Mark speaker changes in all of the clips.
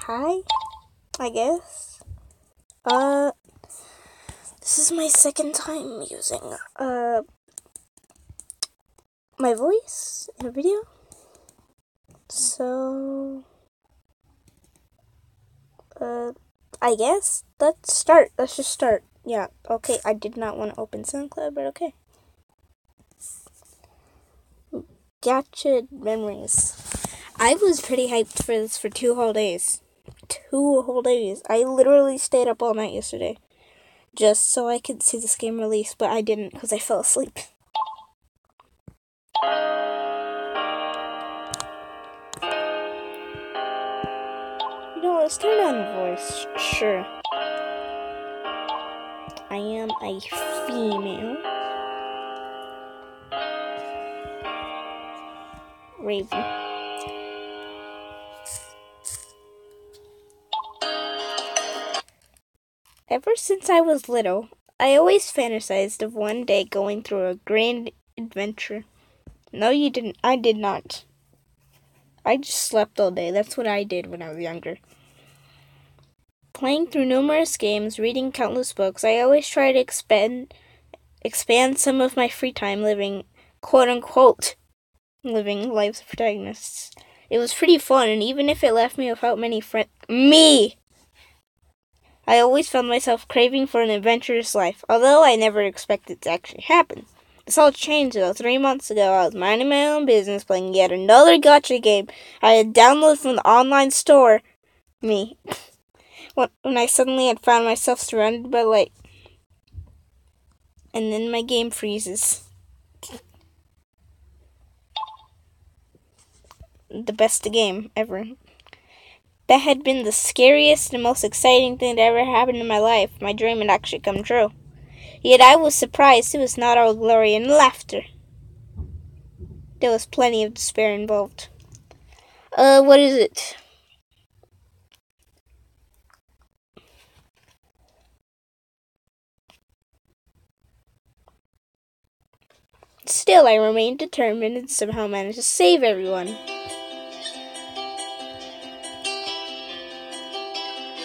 Speaker 1: Hi, I guess. This is my second time using, my voice in a video. So, I guess let's start. Let's just start. Yeah, okay, I did not want to open SoundCloud, but okay. Gacha memories. I was pretty hyped for this for 2 whole days. 2 whole days. I literally stayed up all night yesterday just so I could see this game release, but I didn't because I fell asleep. You know, let's turn on voice. Sure. I am a female. Raven. Ever since I was little, I always fantasized of one day going through a grand adventure. No, you didn't. I did not. I just slept all day. That's what I did when I was younger. Playing through numerous games, reading countless books, I always try to expand some of my free time living, quote-unquote, living lives of protagonists. It was pretty fun, and even if it left me without many friends, I always found myself craving for an adventurous life, although I never expected it to actually happen. This all changed though. 3 months ago, I was minding my own business, playing yet another gacha game I had downloaded from the online store. When I suddenly had found myself surrounded by light. And then my game freezes. The best game ever. That had been the scariest and most exciting thing that ever happened in my life. My dream had actually come true. Yet I was surprised it was not all glory and laughter. There was plenty of despair involved. What is it? Still, I remained determined and somehow managed to save everyone.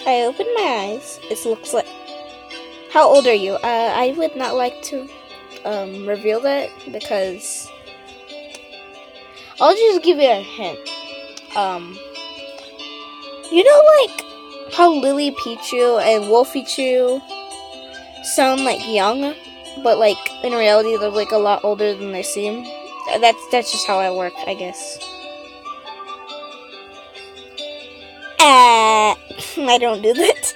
Speaker 1: I opened my eyes. It looks like... How old are you? I would not like to, reveal that because... I'll just give you a hint. You know, like, how Lily Pichu and Wolfie Chu sound, like, young, but, like, in reality, they're, like, a lot older than they seem? That's just how I work, I guess. I don't do that.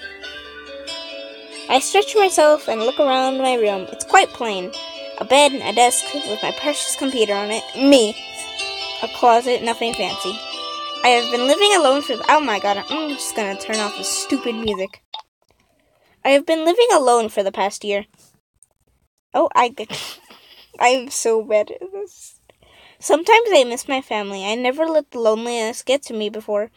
Speaker 1: I stretch myself and look around my room. It's quite plain. A bed, a desk with my precious computer on it. Me. A closet, nothing fancy. I have been living alone for... Oh my god, I'm just gonna turn off this stupid music. I have been living alone for the past year. Oh, I'm so bad at this. Sometimes I miss my family. I never let the loneliness get to me before.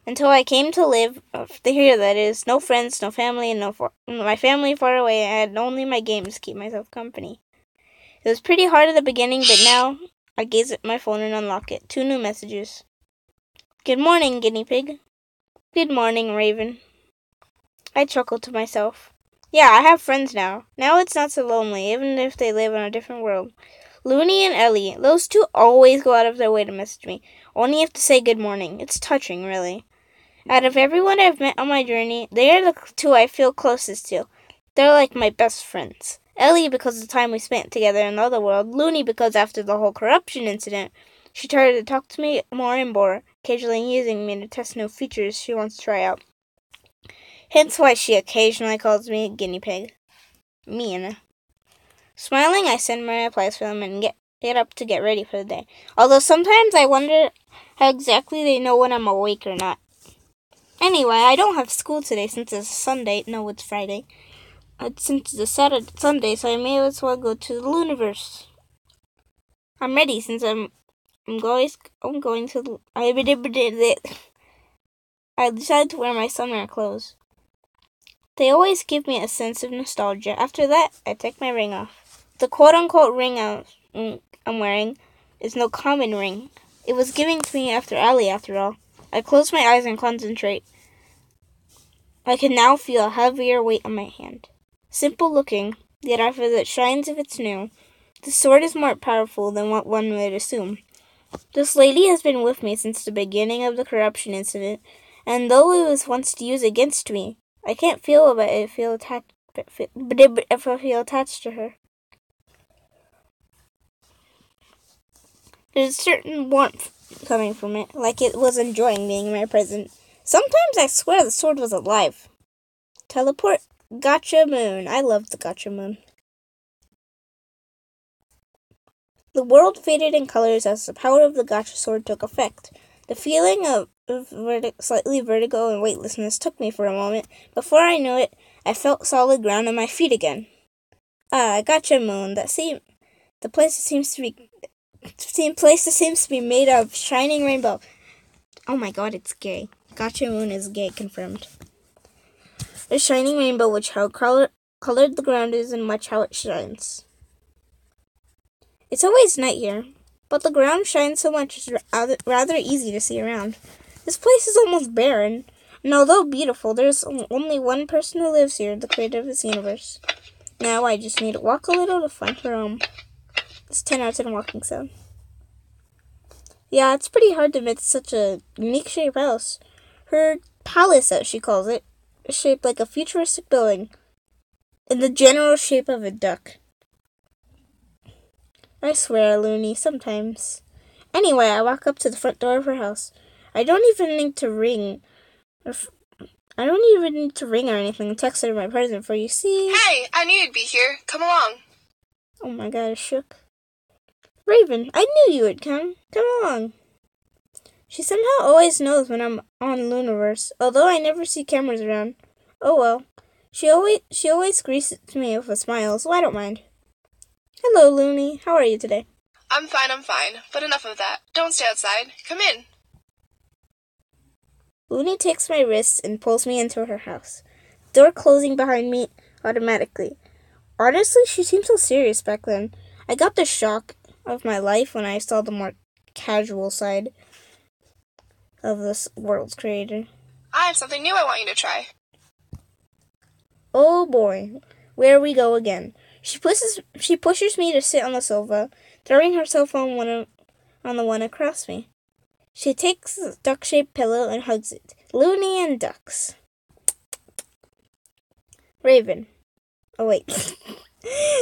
Speaker 1: Until I came to live here, that is. No friends, no family, and my family far away. I had only my games to keep myself company. It was pretty hard at the beginning, but now I gaze at my phone and unlock it. 2 new messages. Good morning, guinea pig. Good morning, Raven. I chuckled to myself. Yeah, I have friends now. Now it's not so lonely, even if they live in a different world. Looney and Ellie, those 2 always go out of their way to message me. Only have to say good morning. It's touching, really. Out of everyone I've met on my journey, they are the 2 I feel closest to. They're like my best friends. Ellie because of the time we spent together in the other world. Looney because after the whole corruption incident, she started to talk to me more and more, occasionally using me to test new features she wants to try out. Hence why she occasionally calls me a guinea pig. Mean. Smiling, I send my replies for them and get up to get ready for the day. Although sometimes I wonder how exactly they know when I'm awake or not. Anyway, I don't have school today since it's Sunday. No, it's Friday. Since it's Sunday, so I may as well go to the Looniverse. I'm ready since I'm going to... I decided to wear my summer clothes. They always give me a sense of nostalgia. After that, I take my ring off. The quote-unquote ring I'm wearing is no common ring. It was given to me after Ali, after all. I close my eyes and concentrate. I can now feel a heavier weight on my hand. Simple looking, yet I feel it shines if it's new. The sword is more powerful than what one would assume. This lady has been with me since the beginning of the corruption incident, and though it was once used against me, I can't feel about it if I feel attached to her. There's a certain warmth coming from it, like it was enjoying being in my presence. Sometimes I swear the sword was alive. Teleport Gacha Moon. I love the Gacha Moon. The world faded in colors as the power of the Gacha sword took effect. The feeling of slightly vertigo and weightlessness took me for a moment. Before I knew it, I felt solid ground on my feet again. Gacha Moon. The place that seems to be made of shining rainbow. Oh my god, it's gay. Gacha Moon is gay, confirmed. The shining rainbow, which how colored the ground is and much how it shines. It's always night here, but the ground shines so much it's rather easy to see around. This place is almost barren, and although beautiful, there's only one person who lives here, the creator of this universe. Now I just need to walk a little to find her home. It's 10 out of 10 walking sound. Yeah, it's pretty hard to miss such a unique shaped house. Her palace, as she calls it, is shaped like a futuristic building, in the general shape of a duck. I swear, Looney, sometimes. Anyway, I walk up to the front door of her house. I don't even need to ring or anything. Text her my present for you. See?
Speaker 2: Hey, I knew you'd be here. Come along.
Speaker 1: Oh my god, I shook. Raven, I knew you would come. Come along. She somehow always knows when I'm on Luniverse, although I never see cameras around. Oh well. She always greets me with a smile, so I don't mind. Hello, Looney. How are you today?
Speaker 2: I'm fine. But enough of that. Don't stay outside. Come in.
Speaker 1: Looney takes my wrist and pulls me into her house, door closing behind me automatically. Honestly, she seemed so serious back then. I got the shock of my life when I saw the more casual side of this world's creator.
Speaker 2: I have something new I want you to try.
Speaker 1: Oh boy, where we go again. She pushes me to sit on the sofa, throwing herself on the one across me. She takes the duck-shaped pillow and hugs it. Looney and ducks. Raven. Oh wait.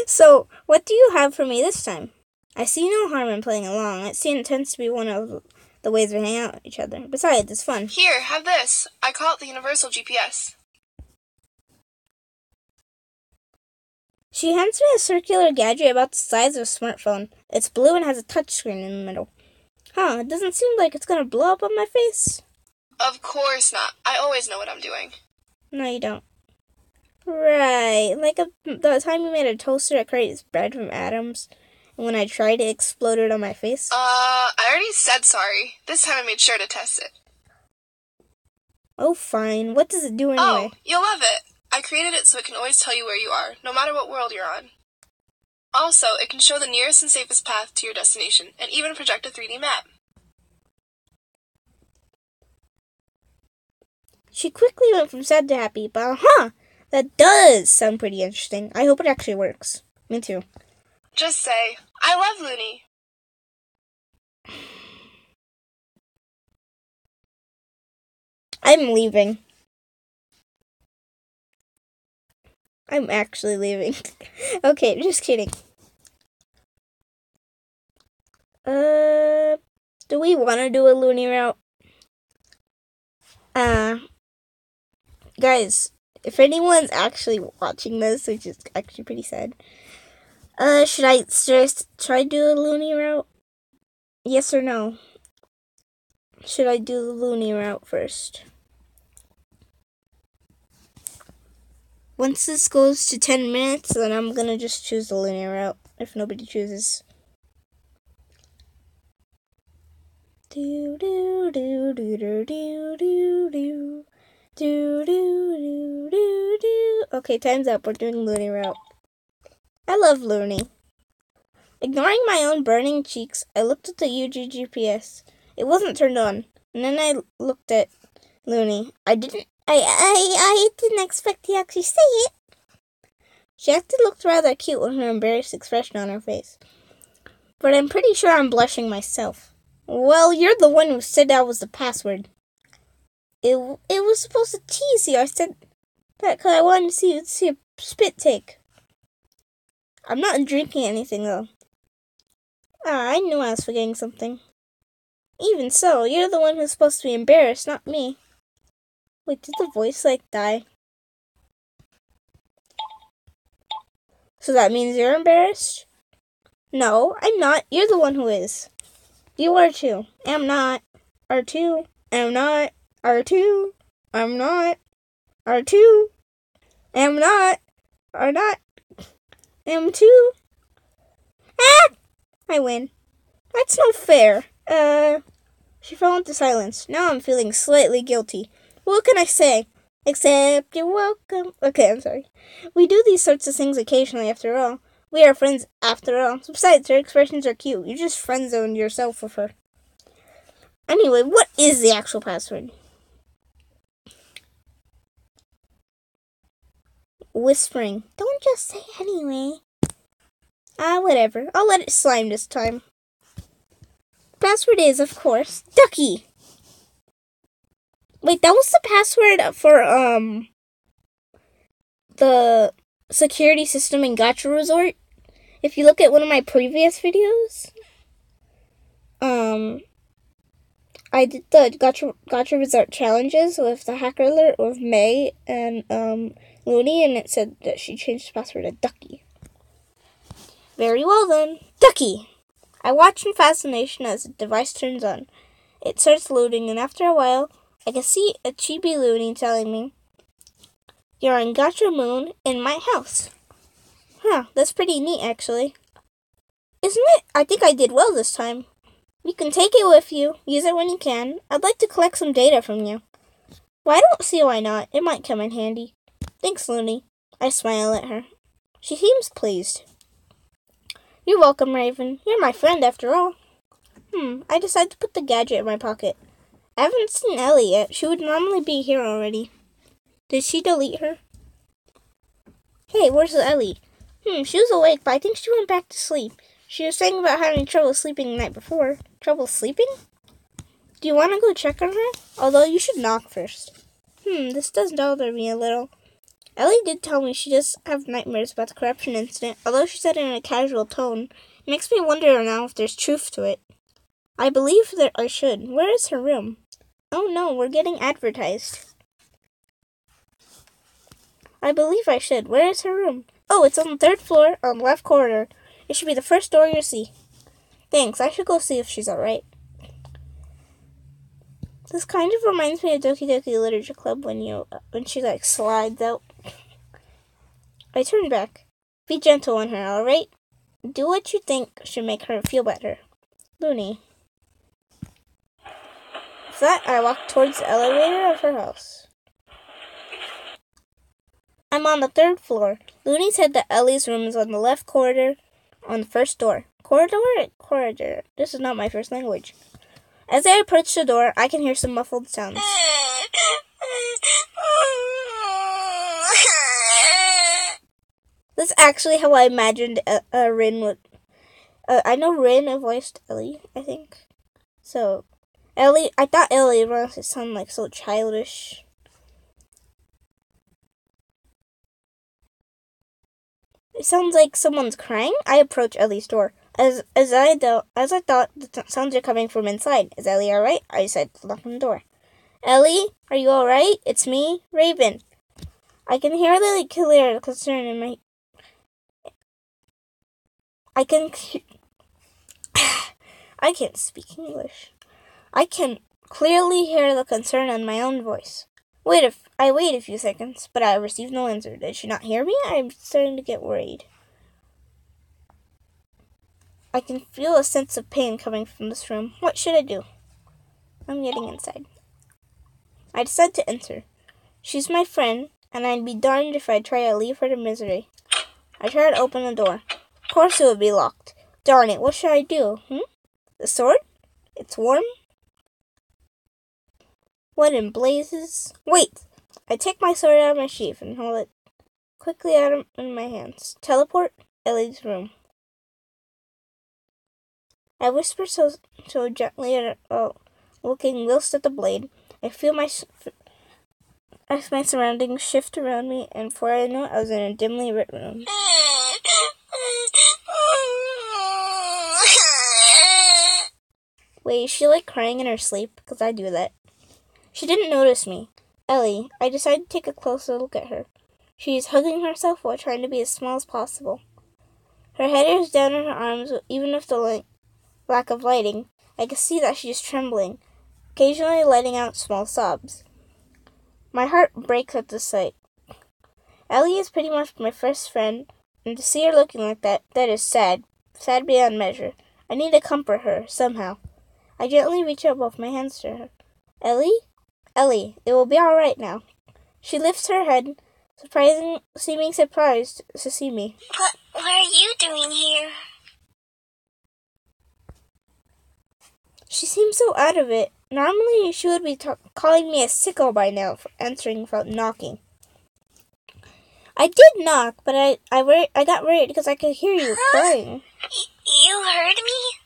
Speaker 1: So, what do you have for me this time? I see no harm in playing along. It tends to be one of the ways we hang out with each other. Besides, it's fun.
Speaker 2: Here, have this. I call it the Universal GPS.
Speaker 1: She hands me a circular gadget about the size of a smartphone. It's blue and has a touchscreen in the middle. It doesn't seem like it's gonna blow up on my face.
Speaker 2: Of course not. I always know what I'm doing.
Speaker 1: No, you don't. Right, like the time you made a toaster that creates bread from atoms, and when I tried it exploded on my face.
Speaker 2: I already said sorry. This time I made sure to test it.
Speaker 1: Oh, fine. What does it do anyway?
Speaker 2: Oh, you'll love it. I created it so it can always tell you where you are, no matter what world you're on. Also, it can show the nearest and safest path to your destination, and even project a 3D map.
Speaker 1: She quickly went from sad to happy, but that does sound pretty interesting. I hope it actually works. Me too.
Speaker 2: Just say, I love Looney.
Speaker 1: I'm leaving. I'm actually leaving. Okay, just kidding. Do we want to do a Looney route? Guys, if anyone's actually watching this, which is actually pretty sad, should I try to do a Looney route? Yes or no? Should I do the Looney route first? Once this goes to 10 minutes, then I'm gonna just choose the Looney route if nobody chooses. Do do do do do do do do do do do do do. Okay, time's up. We're doing Looney route. I love Looney. Ignoring my own burning cheeks, I looked at the UG GPS. It wasn't turned on. And then I looked at Looney. I didn't I didn't expect to actually say it. She actually looked rather cute with her embarrassed expression on her face. But I'm pretty sure I'm blushing myself. Well, you're the one who said that was the password. It was supposed to tease you. I said that because I wanted to see a spit take. I'm not drinking anything, though. I knew I was forgetting something. Even so, you're the one who's supposed to be embarrassed, not me. Wait, did the voice, die? So that means you're embarrassed? No, I'm not. You're the one who is. You are too. Am not. Are too. Am not. Are too. I'm not. Are too. Am not. Are not. Am too. Ah! I win. That's no fair. She fell into silence. Now I'm feeling slightly guilty. What can I say? Except you're welcome. Okay, I'm sorry. We do these sorts of things occasionally, after all. We are friends, after all. Besides, her expressions are cute. You just friend-zoned yourself with her. Anyway, what is the actual password? Whispering. Don't just say anyway. Whatever. I'll let it slime this time. Password is, of course, Ducky. Wait, that was the password for, the security system in Gacha Resort? If you look at one of my previous videos, I did the Gacha Resort challenges with the hacker alert with May and, Looney, and it said that she changed the password to Ducky. Very well then. Ducky! I watch in fascination as the device turns on. It starts loading, and after a while, I can see a chibi Looney telling me, "You're on Gacha Moon in my house." Huh, that's pretty neat, actually. Isn't it? I think I did well this time. You can take it with you. Use it when you can. I'd like to collect some data from you. Well, I don't see why not. It might come in handy. Thanks, Looney. I smile at her. She seems pleased. You're welcome, Raven. You're my friend, after all. I decided to put the gadget in my pocket. I haven't seen Ellie yet. She would normally be here already. Did she delete her? Hey, where's Ellie? She was awake, but I think she went back to sleep. She was saying about having trouble sleeping the night before. Trouble sleeping? Do you want to go check on her? Although you should knock first. This does bother me a little. Ellie did tell me she does have nightmares about the corruption incident, although she said it in a casual tone. It makes me wonder now if there's truth to it. I believe that I should. Where is her room? Oh no, we're getting advertised. I believe I should. Where is her room? Oh, it's on the 3rd floor, on the left corridor. It should be the first door you'll see. Thanks, I should go see if she's alright. This kind of reminds me of Doki Doki Literature Club when she slides out. I turn back. Be gentle on her, alright? Do what you think should make her feel better. Looney. With that, I walk towards the elevator of her house. I'm on the 3rd floor. Looney said that Ellie's room is on the left corridor, on the first door. Corridor. This is not my first language. As I approach the door, I can hear some muffled sounds. That's actually how I imagined Rin would. I know Rin voiced Ellie, I think. So, Ellie, I thought Ellie must sound so childish. It sounds like someone's crying. I approach Ellie's door. As I thought the sounds are coming from inside. Is Ellie alright? I decided to knock on the door. Ellie, are you alright? It's me, Raven. I can hear the clear concern in my. I can't speak English. I can clearly hear the concern in my own voice. I wait a few seconds, but I receive no answer. Did she not hear me? I'm starting to get worried. I can feel a sense of pain coming from this room. What should I do? I'm getting inside. I decide to enter. She's my friend, and I'd be darned if I'd try to leave her to misery. I try to open the door. Of course it would be locked. Darn it, what should I do? The sword? It's warm? What in blazes? Wait! I take my sword out of my sheath and hold it quickly out in my hands. Teleport Ellie's room. I whisper so gently, looking whilst at the blade. I feel my surroundings shift around me, and before I knew it, I was in a dimly lit room. Wait, is she like crying in her sleep? Because I do that. She didn't notice me. Ellie, I decided to take a closer look at her. She is hugging herself while trying to be as small as possible. Her head is down in her arms, even with the lack of lighting. I can see that she is trembling, occasionally letting out small sobs. My heart breaks at the sight. Ellie is pretty much my first friend, and to see her looking like that is sad. Sad beyond measure. I need to comfort her, somehow. I gently reach out both my hands to her. Ellie? Ellie, it will be all right now. She lifts her head, seeming surprised to see me.
Speaker 3: What are you doing here?
Speaker 1: She seems so out of it. Normally, she would be calling me a sicko by now for answering without knocking. I did knock, but I got worried because I could hear you crying.
Speaker 3: You heard me?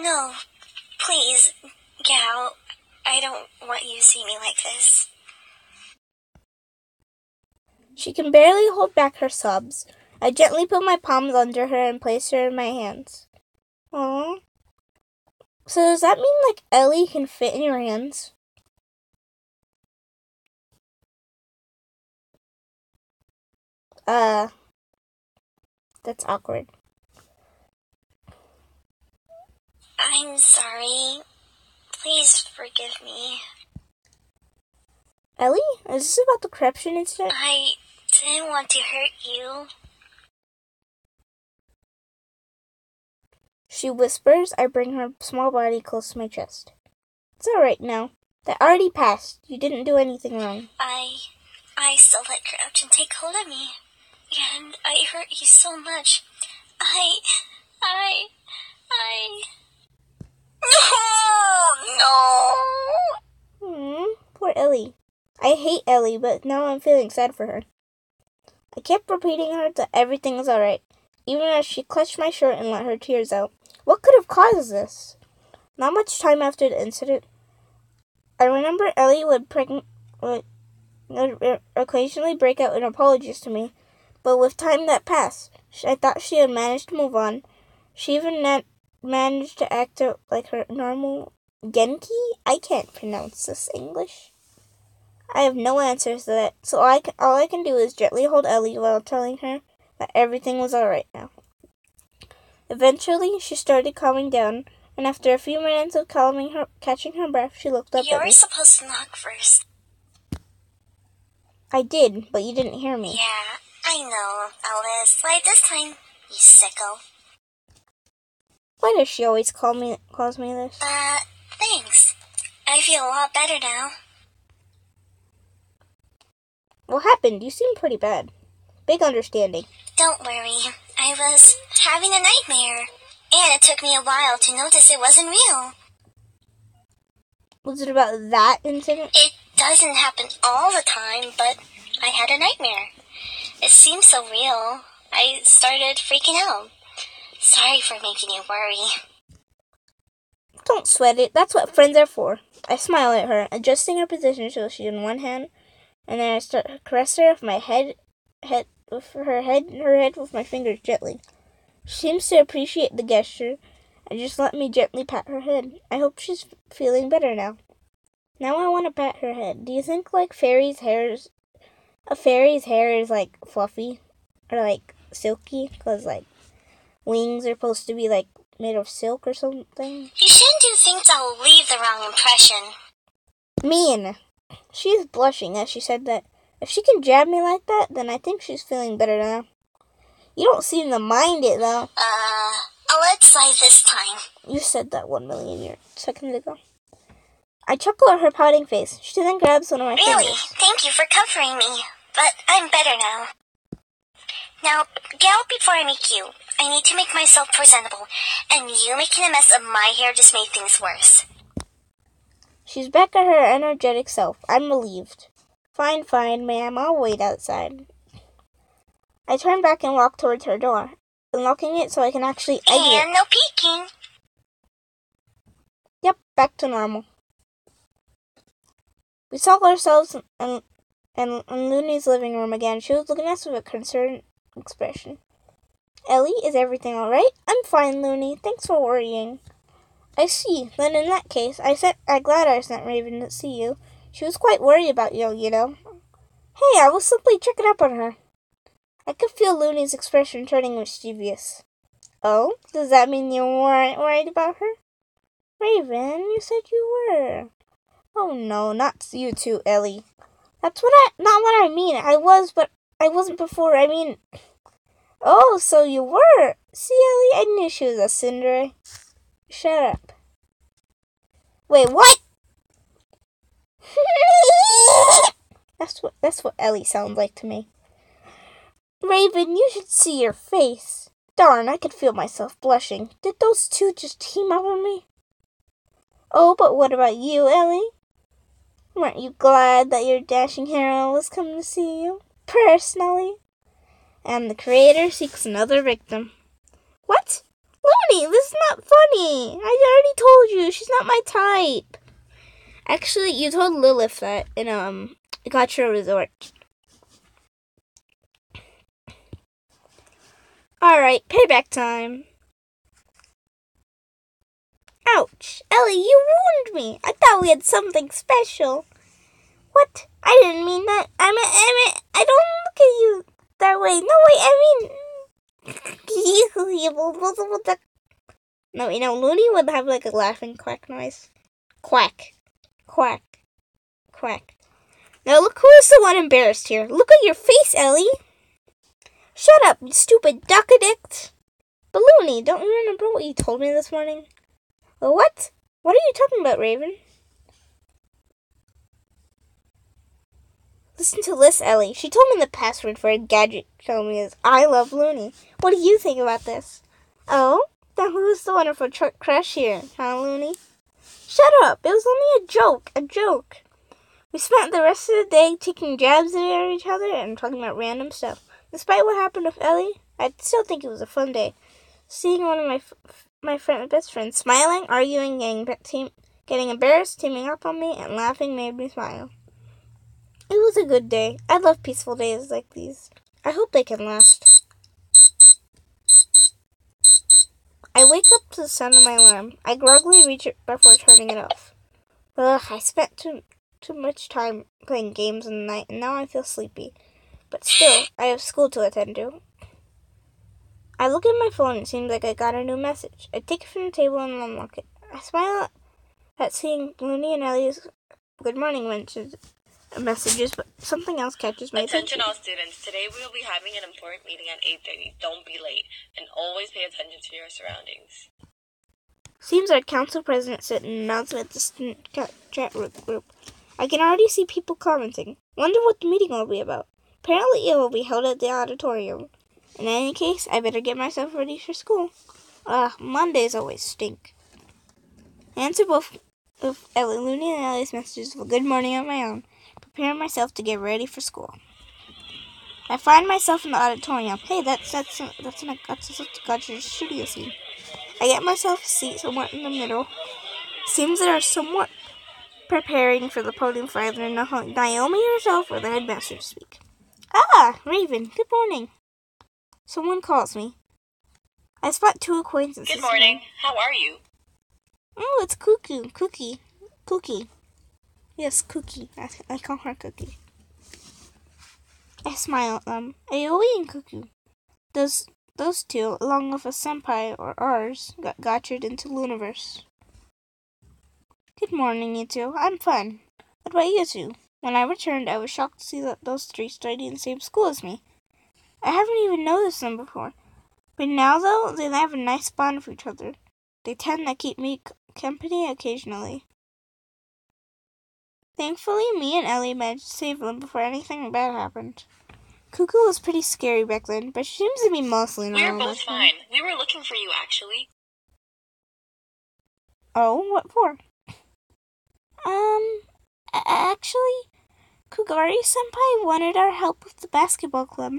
Speaker 3: No, please, get out. I don't want you to see me like this.
Speaker 1: She can barely hold back her sobs. I gently put my palms under her and place her in my hands. Aww. So does that mean, like, Ellie can fit in your hands? That's awkward.
Speaker 3: I'm sorry. Please forgive me.
Speaker 1: Ellie, is this about the corruption incident?
Speaker 3: I didn't want to hurt you.
Speaker 1: She whispers. I bring her small body close to my chest. It's all right now. That already passed. You didn't do anything wrong.
Speaker 3: I still let corruption take hold of me. And I hurt you so much. No!
Speaker 1: Poor Ellie. I hate Ellie, but now I'm feeling sad for her. I kept repeating her that everything was alright, even as she clutched my shirt and let her tears out. What could have caused this? Not much time after the incident, I remember Ellie would occasionally break out in apologies to me, but with time that passed, I thought she had managed to move on. She even managed to act out like her normal Genki? I can't pronounce this English. I have no answers to that, so all I can do is gently hold Ellie while telling her that everything was alright now. Eventually, she started calming down, and after a few minutes of catching her breath, she looked up at me.
Speaker 3: You were supposed to knock first.
Speaker 1: I did, but you didn't hear me.
Speaker 3: Yeah, I know, Alice. Why this time, you sicko?
Speaker 1: Why does she always calls me this?
Speaker 3: Thanks. I feel a lot better now.
Speaker 1: What happened? You seem pretty bad. Big understanding.
Speaker 3: Don't worry. I was having a nightmare, and it took me a while to notice it wasn't real.
Speaker 1: Was it about that incident?
Speaker 3: It doesn't happen all the time, but I had a nightmare. It seemed so real. I started freaking out. Sorry for making you worry.
Speaker 1: Don't sweat it. That's what friends are for. I smile at her, adjusting her position so she's in one hand, and then I start to caress her with my head with my fingers gently. She seems to appreciate the gesture and just let me gently pat her head. I hope she's feeling better now. Now I want to pat her head. Do you think like a fairy's hair is like fluffy or like silky? Because like wings are supposed to be like made of silk or something.
Speaker 3: You shouldn't do things that will leave the wrong impression.
Speaker 1: Mean. She is blushing as she said that. If she can jab me like that, then I think she's feeling better now. You don't seem to mind it, though.
Speaker 3: Let's try this time.
Speaker 1: You said that 1,000,000 seconds ago. I chuckle at her pouting face. She then grabs one of my
Speaker 3: Really?
Speaker 1: fingers.
Speaker 3: Thank you for comforting me. But I'm better now. Now, get out before I meet you. I need to make myself presentable. And you making a mess of my hair just made things worse.
Speaker 1: She's back at her energetic self. I'm relieved. Fine, fine, ma'am. I'll wait outside. I turn back and walk towards her door, unlocking it so I can actually exit.
Speaker 3: And no peeking.
Speaker 1: Yep, back to normal. We saw ourselves in Looney's living room again. She was looking at us with a concerned expression. Ellie, is everything alright? I'm fine, Looney. Thanks for worrying. I see. Then in that case, I'm glad I sent Raven to see you. She was quite worried about you, you know. Hey, I was simply checking up on her. I could feel Looney's expression turning mischievous. Oh? Does that mean you weren't worried about her? Raven, you said you were. Oh no, not you too, Ellie. Not what I mean. I was, but I wasn't before. I mean... Oh, so you were. See, Ellie, I knew she was a Cinderella. Shut up. Wait, what? That's what Ellie sounds like to me. Raven, you should see your face. Darn, I could feel myself blushing. Did those two just team up on me? Oh, but what about you, Ellie? Weren't you glad that your dashing hero was coming to see you? Personally? And the creator seeks another victim. What? Looney, this is not funny. I already told you, she's not my type. Actually, you told Lilith that in Gacha Resort. Alright, payback time. Ouch. Ellie, you ruined me. I thought we had something special. What? I didn't mean that. I meant, I don't look at you that way. No, wait, I mean... No, you know, Looney would have like a laughing quack noise. Quack. Quack. Quack. Now look who is the one embarrassed here. Look at your face, Ellie. Shut up, you stupid duck addict. But Looney, don't you remember what you told me this morning? What? What are you talking about, Raven? Listen to this, Ellie. She told me the password for a gadget showing me is I love Looney. What do you think about this? Oh? Then who's the wonderful crush here, huh, Looney? Shut up. It was only a joke. A joke. We spent the rest of the day taking jabs at each other and talking about random stuff. Despite what happened with Ellie, I still think it was a fun day. Seeing one of my best friends smiling, arguing, getting embarrassed, teaming up on me, and laughing made me smile. It was a good day. I love peaceful days like these. I hope they can last. I wake up to the sound of my alarm. I groggily reach it before turning it off. Ugh, I spent too much time playing games in the night, and now I feel sleepy. But still, I have school to attend to. I look at my phone and it seems like I got a new message. I take it from the table and unlock it. I smile at seeing Looney and Ellie's good morning messages, but something else catches my attention.
Speaker 4: Attention all students. Today we will be having an important meeting at 8:30. Don't be late, and always pay attention to your surroundings.
Speaker 1: Seems our council president sent an announcement at the student chat group. I can already see people commenting. Wonder what the meeting will be about. Apparently it will be held at the auditorium. In any case, I better get myself ready for school. Mondays always stink. I answer both of Looney and Ellie's messages with a good morning on my own, preparing myself to get ready for school. I find myself in the auditorium. Hey, that's a Gacha studio scene. I get myself a seat somewhat in the middle. Seems they are somewhat preparing for the podium for either Naomi herself or the headmaster to speak. Ah, Raven, good morning. Someone calls me. I spot two acquaintances.
Speaker 4: Good morning. How are you?
Speaker 1: Oh, it's Cookie. Yes, Cookie. I call her Cookie. I smile at them. Aoi and Cuckoo. Those two, along with a senpai or ours, got gotcha'd into Looniverse. Good morning, you two. I'm fine. What about you two? When I returned, I was shocked to see that those three studied in the same school as me. I haven't even noticed them before. But now, though, they have a nice bond for each other. They tend to keep me company occasionally. Thankfully, me and Ellie managed to save them before anything bad happened. Cuckoo was pretty scary back then, but she seems to be mostly normal.
Speaker 4: We're both fine. We were looking for you, actually.
Speaker 1: Oh, what for? Actually, Kugari-senpai wanted our help with the basketball club.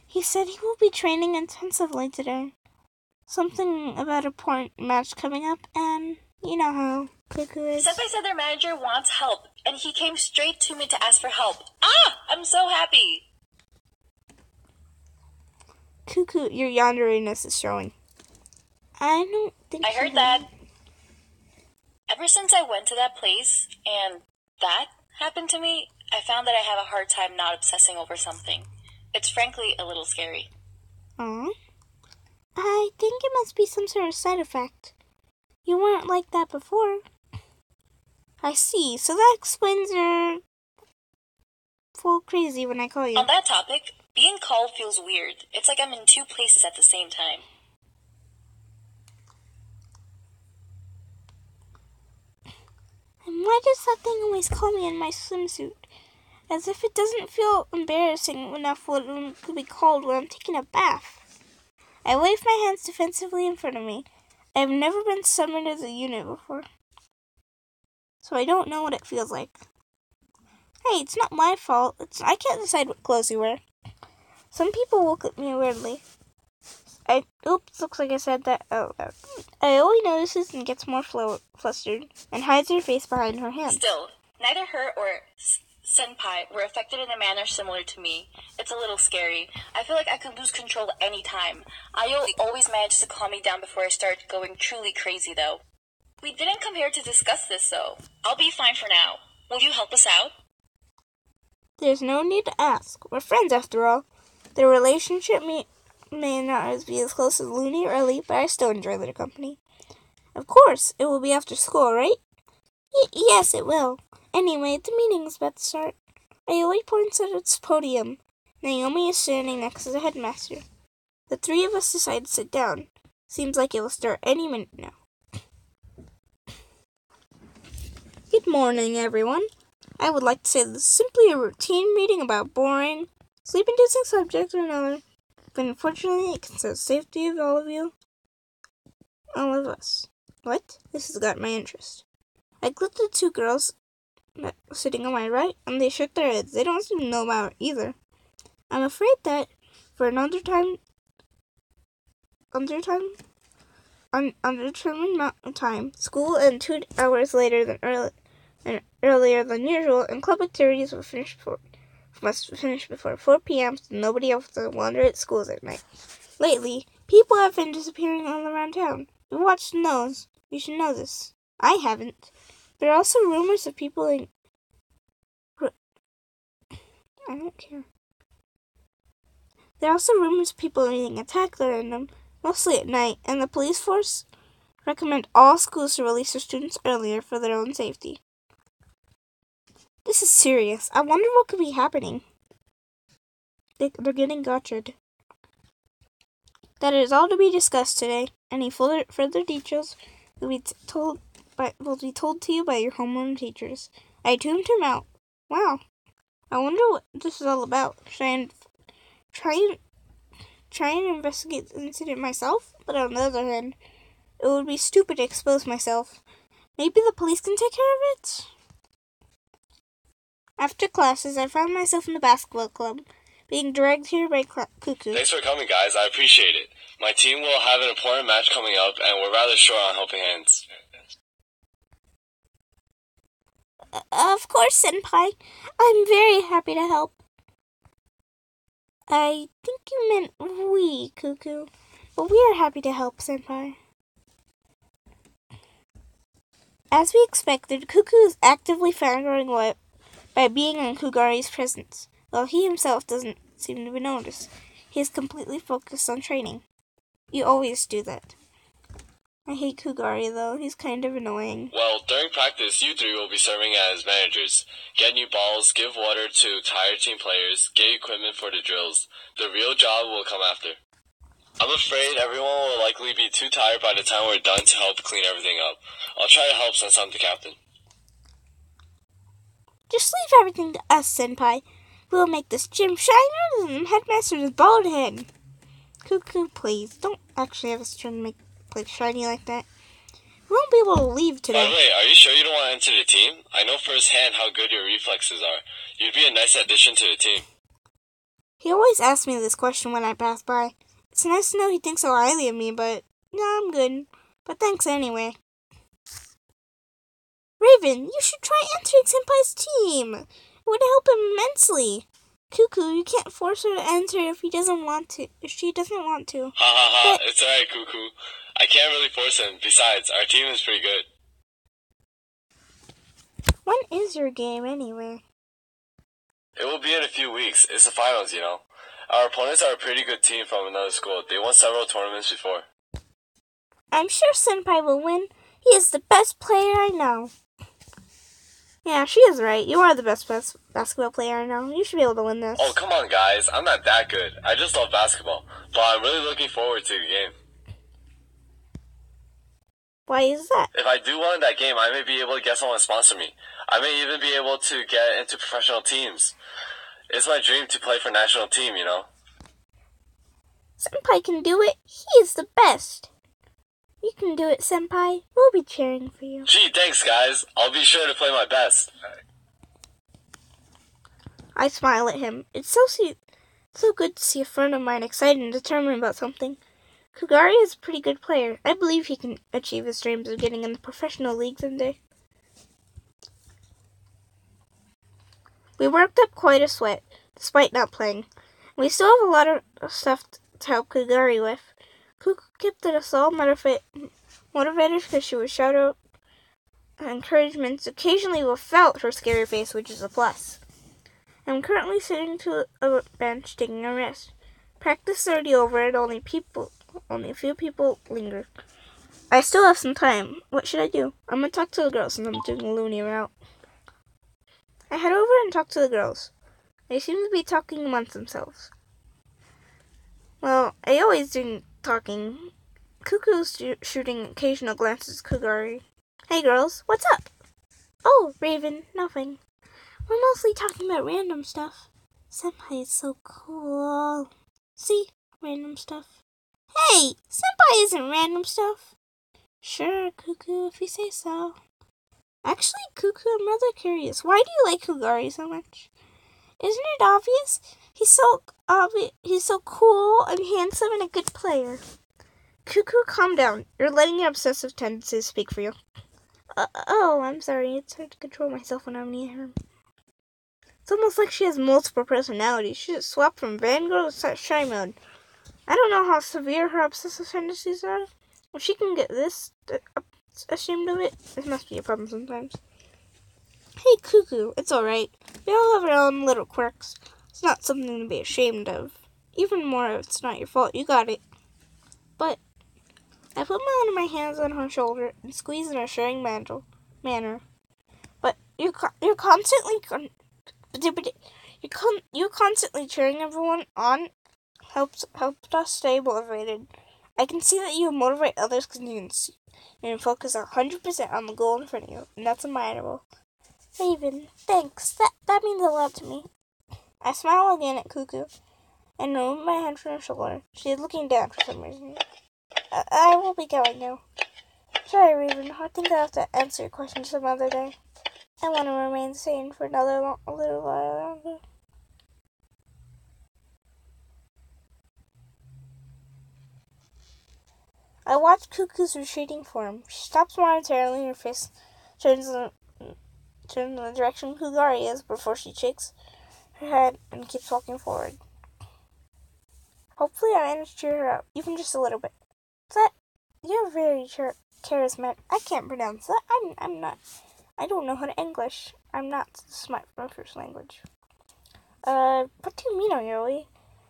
Speaker 1: He said he will be training intensively today. Something about a important match coming up, and you know how Cuckoo is.
Speaker 4: Senpai said their manager wants help, and he came straight to me to ask for help. Ah! I'm so happy!
Speaker 1: Cuckoo, your yanderiness is showing. I don't think
Speaker 4: I heard that. Ever since I went to that place, and that happened to me, I found that I have a hard time not obsessing over something. It's frankly a little scary.
Speaker 1: Aw. I think it must be some sort of side effect. You weren't like that before. I see, so that explains your full crazy when I call you.
Speaker 4: On that topic, being called feels weird. It's like I'm in two places at the same time.
Speaker 1: And why does that thing always call me in my swimsuit? As if it doesn't feel embarrassing enough what could be called when I'm taking a bath. I wave my hands defensively in front of me. I have never been summoned as a unit before, so I don't know what it feels like. Hey, it's not my fault. I can't decide what clothes you wear. Some people look at me weirdly. Oops, looks like I said that out loud. Aoi notices and gets more flustered and hides her face behind her hands.
Speaker 4: Still, neither her or Senpai were affected in a manner similar to me. It's a little scary. I feel like I could lose control any time. Ayo always manages to calm me down before I start going truly crazy, though. We didn't come here to discuss this, though. I'll be fine for now. Will you help us out?
Speaker 1: There's no need to ask. We're friends, after all. The relationship may not be as close as Looney or Ellie, but I still enjoy their company. Of course, it will be after school, right? Yes, it will. Anyway, the meeting is about to start. Aoi points at its podium. Naomi is standing next to the headmaster. The three of us decide to sit down. Seems like it will start any minute now. Good morning, everyone. I would like to say this is simply a routine meeting about boring, sleep-inducing subject or another, but unfortunately it concerns the safety of all of us. What? This has got my interest. I looked at the two girls sitting on my right, and they shook their heads. They don't seem to know about it either. I'm afraid that for an undetermined amount of time, school and 2 hours later than earlier than usual, and club activities must finish before 4 p.m. so nobody else to wander at schools at night. Lately, people have been disappearing all around town. We watched the news. You should know this. I haven't. There are also rumors of people I don't care. There are also rumors of people being attacked at random, mostly at night, and the police force recommend all schools to release their students earlier for their own safety. This is serious. I wonder what could be happening. They're getting gotcha'd. That is all to be discussed today. Any further details will be told to you by your homeroom teachers. I tuned him out. Wow. I wonder what this is all about. Should I try and investigate the incident myself? But on the other hand, it would be stupid to expose myself. Maybe the police can take care of it? After classes, I found myself in the basketball club, being dragged here by Cuckoo.
Speaker 5: Thanks for coming, guys. I appreciate it. My team will have an important match coming up, and we're rather short on helping hands.
Speaker 1: Of course, Senpai. I'm very happy to help. I think you meant we, Cuckoo. But we are happy to help, Senpai. As we expected, Cuckoo is actively fangirling Whip by being in Kugari's presence, though he himself doesn't seem to notice. He is completely focused on training. You always do that. I hate Kugari, though. He's kind of annoying.
Speaker 5: Well, during practice, you three will be serving as managers. Get new balls, give water to tired team players, get equipment for the drills. The real job will come after. I'm afraid everyone will likely be too tired by the time we're done to help clean everything up. I'll try to help since I'm the captain.
Speaker 1: Just leave everything to us, Senpai. We'll make this gym shiner than the headmaster's bald head. Cuckoo, please, don't actually have us trying to make the place shiny like that. We won't be able to leave
Speaker 5: By
Speaker 1: today.
Speaker 5: the way, are you sure you don't want to enter the team? I know firsthand how good your reflexes are. You'd be a nice addition to the team.
Speaker 1: He always asks me this question when I pass by. It's nice to know he thinks so highly of me, but no, I'm good. But thanks anyway. Raven, you should try entering Senpai's team. It would help him immensely. Cuckoo, you can't force her to enter if she doesn't want to.
Speaker 5: Ha ha ha, it's alright, Cuckoo. I can't really force him. Besides, our team is pretty good.
Speaker 1: When is your game anyway?
Speaker 5: It will be in a few weeks. It's the finals, you know. Our opponents are a pretty good team from another school. They won several tournaments before.
Speaker 1: I'm sure Senpai will win. He is the best player I know. Yeah, she is right. You are the best basketball player I know. You should be able to win this.
Speaker 5: Oh, come on, guys. I'm not that good. I just love basketball. But I'm really looking forward to the game.
Speaker 1: Why is that?
Speaker 5: If I do well in that game, I may be able to get someone to sponsor me. I may even be able to get into professional teams. It's my dream to play for national team, you know.
Speaker 1: Senpai can do it. He is the best. You can do it, Senpai. We'll be cheering for you.
Speaker 5: Gee, thanks, guys. I'll be sure to play my best.
Speaker 1: I smile at him. It's so good to see a friend of mine excited and determined about something. Kugari is a pretty good player. I believe he can achieve his dreams of getting in the professional league someday. We worked up quite a sweat, despite not playing. We still have a lot of stuff to help Kugari with. Cuckoo kept us all motivated because she would shout out encouragements occasionally without her scary face, which is a plus. I'm currently sitting to a bench taking a rest. Practice is already over and only a few people linger. I still have some time. What should I do? I'm gonna talk to the girls since I'm doing the loony route. I head over and talk to the girls. They seem to be talking amongst themselves. Well, I always do talking. Cuckoo's shooting occasional glances at Kugari. Hey girls, what's up? Oh, Raven, nothing. We're mostly talking about random stuff. Senpai is so cool. See? Random stuff. Hey! Senpai isn't random stuff. Sure, Cuckoo, if you say so. Actually, Cuckoo, I'm rather curious. Why do you like Kugari so much? Isn't it obvious? He's so cool and handsome and a good player. Cuckoo, calm down. You're letting your obsessive tendencies speak for you. Oh, I'm sorry. It's hard to control myself when I'm near her. It's almost like she has multiple personalities. She just swapped from Vanguard to Shy Mode. I don't know how severe her obsessive tendencies are. If she can get this ashamed of it, this must be a problem sometimes. Hey, Cuckoo, it's alright. We all have our own little quirks. It's not something to be ashamed of. Even more if it's not your fault. You got it. But I put one of my hands on her shoulder and squeeze in a sharing manner. But you're constantly cheering everyone on helped us stay motivated. I can see that you motivate others because you can focus 100% on the goal in front of you, and that's admirable. Raven, thanks. That means a lot to me. I smile again at Cuckoo and remove my hand from her shoulder. She is looking down for some reason. I will be going now. Sorry, Raven. I think I'll have to answer your question some other day. I want to remain sane for a little while longer. I watch Cuckoo's retreating form. She stops momentarily and her face turns in the direction Kugari is before she shakes her head and keeps walking forward. Hopefully I manage to cheer her up, even just a little bit. You're very charismatic. I can't pronounce that. I'm not. I don't know how to English. I'm not smart for my first language. What do you mean, really?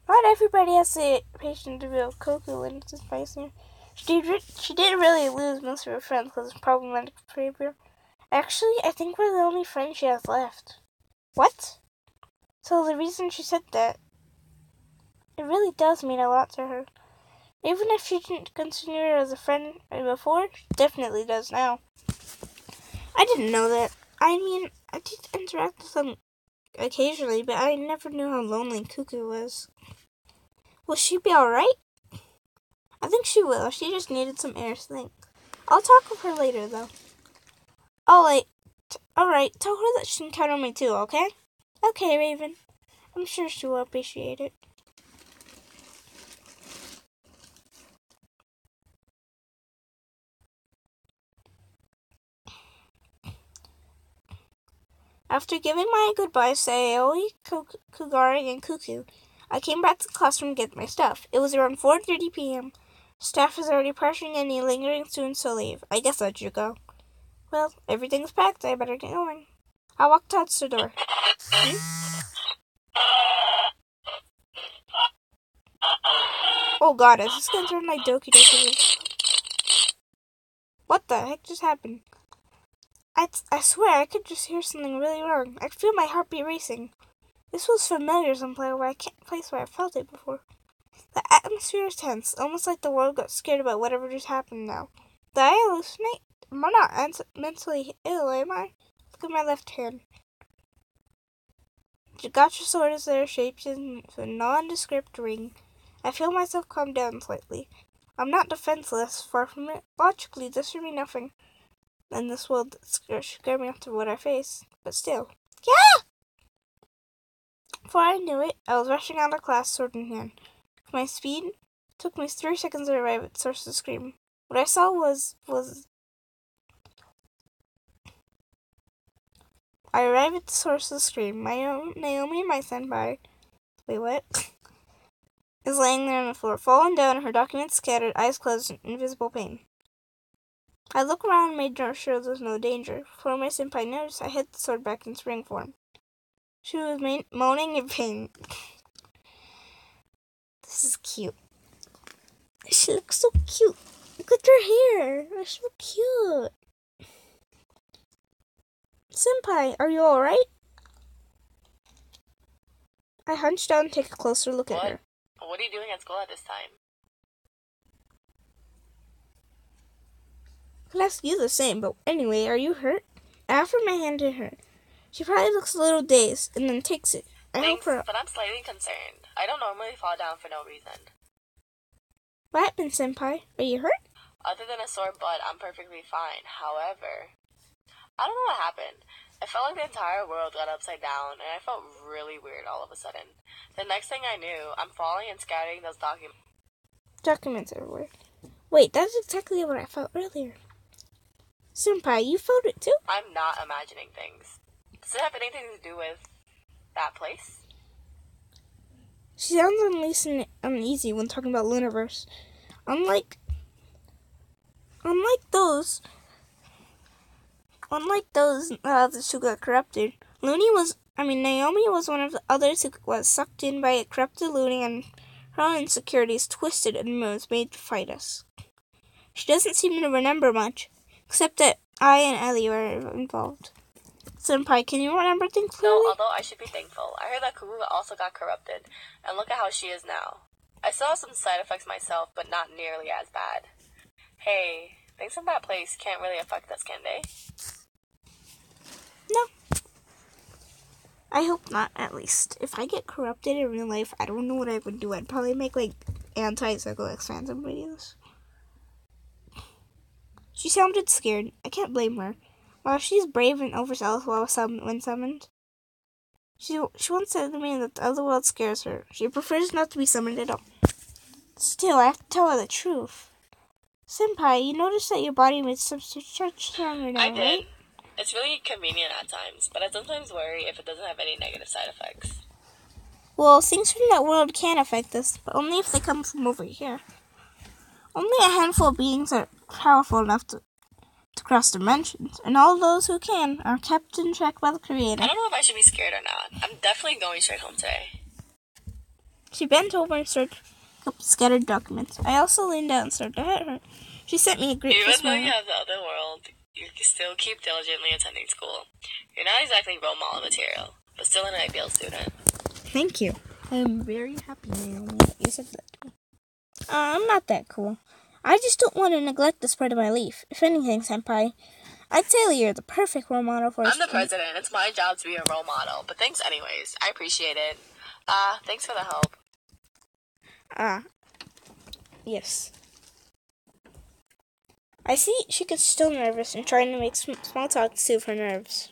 Speaker 1: Not everybody has the patience to be with Cuckoo and it's spicy. She did really lose most of her friends because of problematic behavior. Actually, I think we're the only friends she has left. What? So the reason she said that, it really does mean a lot to her. Even if she didn't consider her as a friend before, she definitely does now. I didn't know that. I mean, I did interact with them occasionally, but I never knew how lonely Cuckoo was. Will she be alright? I think she will. She just needed some air to think. I'll talk with her later, though. Alright, tell her that she can count on me too, okay? Okay, Raven. I'm sure she will appreciate it. After giving my goodbyes to Aoi, Kugari, and Cuckoo, I came back to the classroom to get my stuff. It was around 4:30 p.m. Staff is already pressuring any lingering students to leave. I guess I should go. Well, everything's packed. I better get going. I walked towards the door. Oh god, is this gonna turn my Doki Doki? What the heck just happened? I swear I could just hear something really wrong. I feel my heartbeat racing. This was familiar someplace where I felt it before. The atmosphere is tense, almost like the world got scared about whatever just happened now. Did I hallucinate? I'm not mentally ill, am I? Look at my left hand. The Gacha sword is there, shaped into a nondescript ring. I feel myself calm down slightly. I'm not defenseless, far from it. Logically, this should be nothing in this world that scare me after what I face. But still. Yeah! Before I knew it, I was rushing out of class, sword in hand. With my speed, it took me 3 seconds to arrive at the source of the scream. What I saw was... I arrived at the source of the scream. Naomi, my senpai... Wait, what? is laying there on the floor, fallen down, her documents scattered, eyes closed in invisible pain. I look around and made sure there was no danger. Before my senpai noticed, I hid the sword back in its ring form. She was moaning in pain. This is cute. She looks so cute. Look at her hair. It's so cute. Senpai, are you alright? I hunched down and take a closer look at her.
Speaker 4: What are you doing at school at this time?
Speaker 1: I could ask you the same, but anyway, are you hurt? I offer my hand to her. She probably looks a little dazed, and then takes it.
Speaker 4: Thanks, but I'm slightly concerned. I don't normally fall down for no reason.
Speaker 1: What happened, senpai? Are you hurt?
Speaker 4: Other than a sore butt, I'm perfectly fine. However, I don't know what happened. It felt like the entire world got upside down, and I felt really weird all of a sudden. The next thing I knew, I'm falling and scattering those
Speaker 1: documents everywhere. Wait, that's exactly what I felt earlier. Senpai, you felt it too?
Speaker 4: I'm not imagining things. Does it have anything to do with that place?
Speaker 1: She sounds uneasy when talking about Luniverse. Unlike those others who got corrupted, Naomi was one of the others who was sucked in by a corrupted Looney, and her own insecurities twisted and was made to fight us. She doesn't seem to remember much, except that I and Ellie were involved. Senpai, can you remember things clearly?
Speaker 4: No, although I should be thankful. I heard that Kuga also got corrupted, and look at how she is now. I still have some side effects myself, but not nearly as bad. Hey, things in that place can't really affect us, can they?
Speaker 1: No. I hope not, at least. If I get corrupted in real life, I don't know what I would do. I'd probably make, anti-Psycho Phantom videos. She sounded scared. I can't blame her. While she's brave and overzealous when summoned, she once said to me that the other world scares her. She prefers not to be summoned at all. Still, I have to tell her the truth. Senpai, you noticed that your body made such stronger now,
Speaker 4: I did.
Speaker 1: Right?
Speaker 4: It's really convenient at times, but I sometimes worry if it doesn't have any negative side effects.
Speaker 1: Well, things from that world can affect us, but only if they come from over here. Only a handful of beings are powerful enough to cross dimensions, and all those who can are kept in check by the Creator.
Speaker 4: I don't know if I should be scared or not. I'm definitely going straight home today.
Speaker 1: She bent over and searched up scattered documents. I also leaned down and started to hit her. She sent me a grateful
Speaker 4: Even though
Speaker 1: smile.
Speaker 4: you have the other world, you still keep diligently attending school. You're not exactly role model material, but still an ideal student.
Speaker 1: Thank you. I'm very happy, Naomi, that you said that to me. I'm not that cool. I just don't want to neglect this part of my life. If anything, Senpai, I'd say you're the perfect role model for us.
Speaker 4: I'm the president. It's my job to be a role model, but thanks anyways. I appreciate it. Thanks for the help.
Speaker 1: Yes. I see Chica's still nervous and trying to make small talk to soothe her nerves.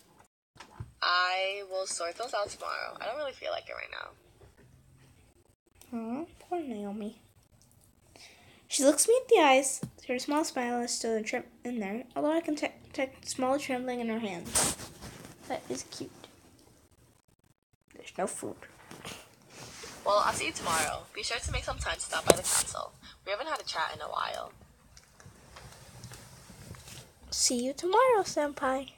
Speaker 2: I will sort those out tomorrow. I don't really feel like it right now.
Speaker 1: Aw, poor Naomi. She looks me in the eyes. Her small smile is still in there, although I can detect small trembling in her hands. That is cute. There's no food.
Speaker 2: Well, I'll see you tomorrow. Be sure to make some time to stop by the castle. We haven't had a chat in a while.
Speaker 1: See you tomorrow, Senpai.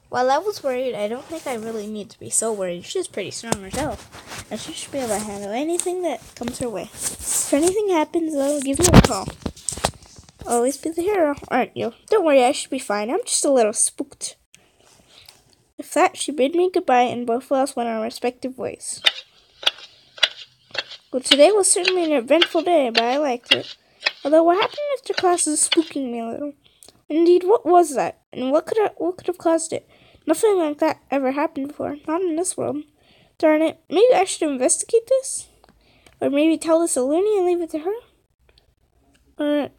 Speaker 1: While I was worried, I don't think I really need to be so worried. She's pretty strong herself, and she should be able to handle anything that comes her way. If anything happens, though, give me a call. Always be the hero, aren't you? Don't worry, I should be fine. I'm just a little spooked. With that, she bid me goodbye, and both of us went our respective ways. Well, today was certainly an eventful day, but I liked it. Although what happened after class is spooking me a little. Indeed, what was that? And what could have caused it? Nothing like that ever happened before. Not in this world. Darn it. Maybe I should investigate this? Or maybe tell this to Looney and leave it to her?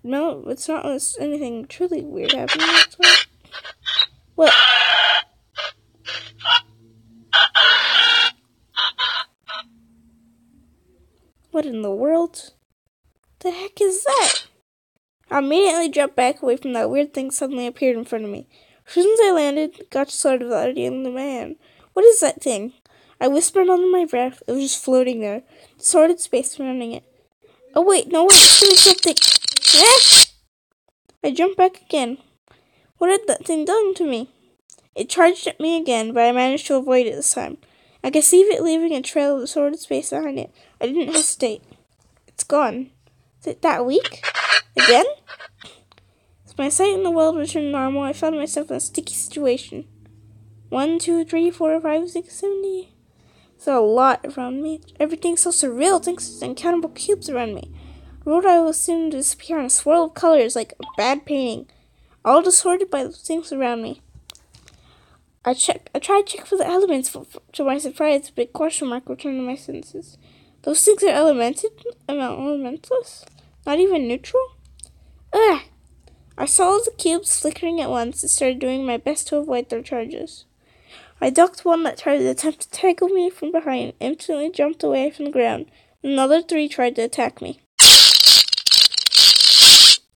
Speaker 1: No, it's not unless anything truly weird happened. What? What in the world? The heck is that? I immediately jumped back away from that weird thing suddenly appeared in front of me. As soon as I landed, Gacha sort of already in the man. What is that thing? I whispered under my breath. It was just floating there, distorted space surrounding it. Oh wait, no wait, it's doing something. I jumped back again. What had that thing done to me? It charged at me again, but I managed to avoid it this time. I could see it leaving a trail of distorted space behind it. I didn't hesitate. It's gone. Is it that weak? Again? As my sight in the world returned normal, I found myself in a sticky situation. 1, 2, 3, 4, 5, 6, 7, 8. There's a lot around me. Everything's so surreal, thanks to the uncountable cubes around me. The world I was soon to disappear in a swirl of colors like a bad painting, all distorted by the things around me. I tried to check for the elements, to my surprise, a big question mark returned to my senses. Those things are elementless? Not even neutral? Ugh! I saw the cubes flickering at once and started doing my best to avoid their charges. I ducked one that tried to attempt to tackle me from behind, instantly jumped away from the ground, and another 3 tried to attack me.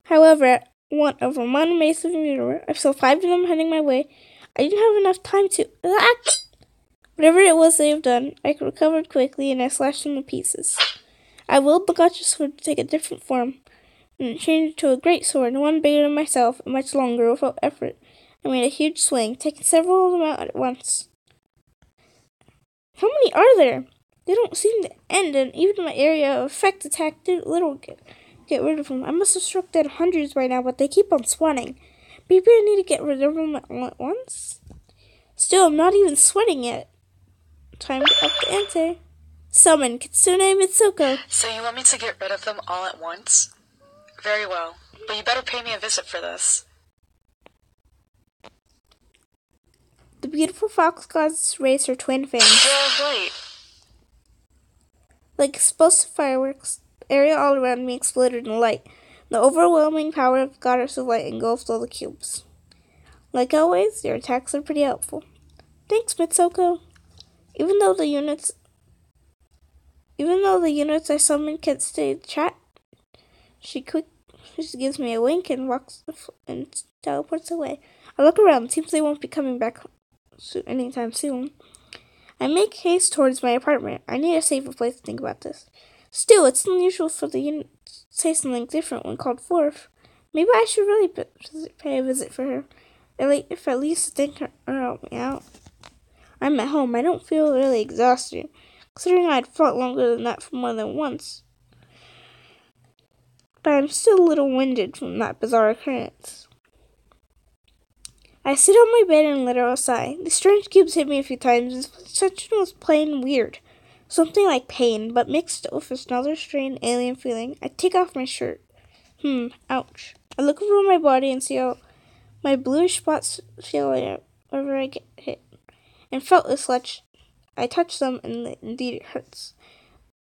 Speaker 1: However, one massive mirror, I saw 5 of them heading my way. I didn't have enough time to... Whatever it was they have done, I recovered quickly and I slashed them to pieces. I willed the Gacha sword to take a different form, and changed it to a great sword, one bigger than myself and much longer without effort. I made a huge swing, taking several of them out at once. How many are there? They don't seem to end, and even my area of effect attack did little get rid of them. I must have struck dead hundreds by now, but they keep on spawning. Maybe I need to get rid of them all at once? Still, I'm not even sweating yet. Time to up the ante. Summon Kitsune Mitsuko.
Speaker 6: So you want me to get rid of them all at once? Very well, but you better pay me a visit for this.
Speaker 1: The beautiful fox goddess raised her twin fangs.
Speaker 6: You're late.
Speaker 1: Like explosive fireworks, the area all around me exploded in light. The overwhelming power of the goddess of light engulfed all the cubes. Like always, your attacks are pretty helpful. Thanks, Mitsuko. Even though the units I summoned can't stay in chat, she gives me a wink and and teleports away. I look around. It seems they won't be coming back anytime soon. I make haste towards my apartment. I need a safer place to think about this. Still, it's unusual for the unit to say something different when called forth. Maybe I should really pay a visit for her, if at least to think her help me out. I'm at home. I don't feel really exhausted, considering I'd fought longer than that for more than once. But I'm still a little winded from that bizarre occurrence. I sit on my bed and let out a sigh. The strange cubes hit me a few times, and the sensation was plain weird. Something like pain, but mixed with another strange alien feeling. I take off my shirt. Ouch. I look over my body and see how my bluish spots feel whenever I get hit. And felt as such. I touch them, and indeed it hurts.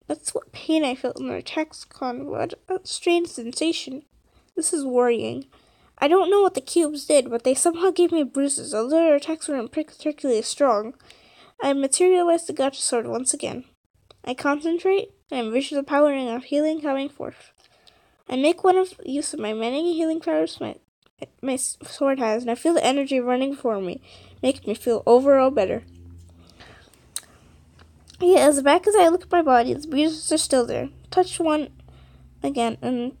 Speaker 1: That's what pain I felt in the attacks con. What a strange sensation. This is worrying. I don't know what the cubes did, but they somehow gave me bruises, although their attacks weren't particularly strong. I materialized the Gacha sword once again. I concentrate and envision the powering of healing coming forth. I make use of my many healing powers my sword has, and I feel the energy running for me, making me feel overall better. Yet as back as I look at my body, the bruises are still there. Touch one again, and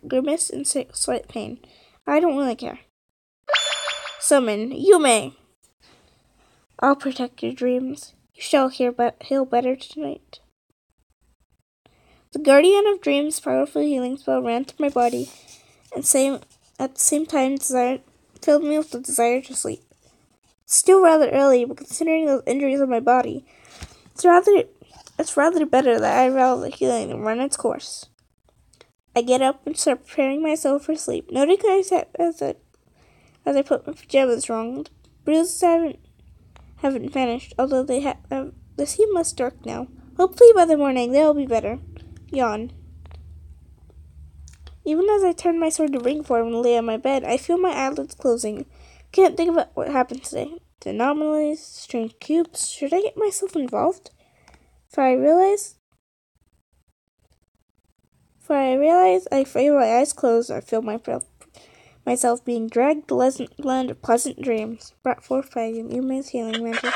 Speaker 1: grimace in slight pain. I don't really care. Summon, Yume! I'll protect your dreams. You shall heal better tonight. The Guardian of Dreams' powerful healing spell ran through my body, and at the same time filled me with the desire to sleep. It's still rather early, but considering those injuries on my body, it's rather better that I allow the healing to run its course. I get up and start preparing myself for sleep, noting as I put my pajamas wrong. The bruises haven't vanished, although they seem less dark now. Hopefully by the morning they'll be better. Yawn. Even as I turn my sword to ring form and lay on my bed, I feel my eyelids closing. Can't think about what happened today. The anomalies, strange cubes. Should I get myself involved? For I realize I feel my eyes closed. I feel myself being dragged to the land of pleasant dreams, brought forth by Yume's healing magic.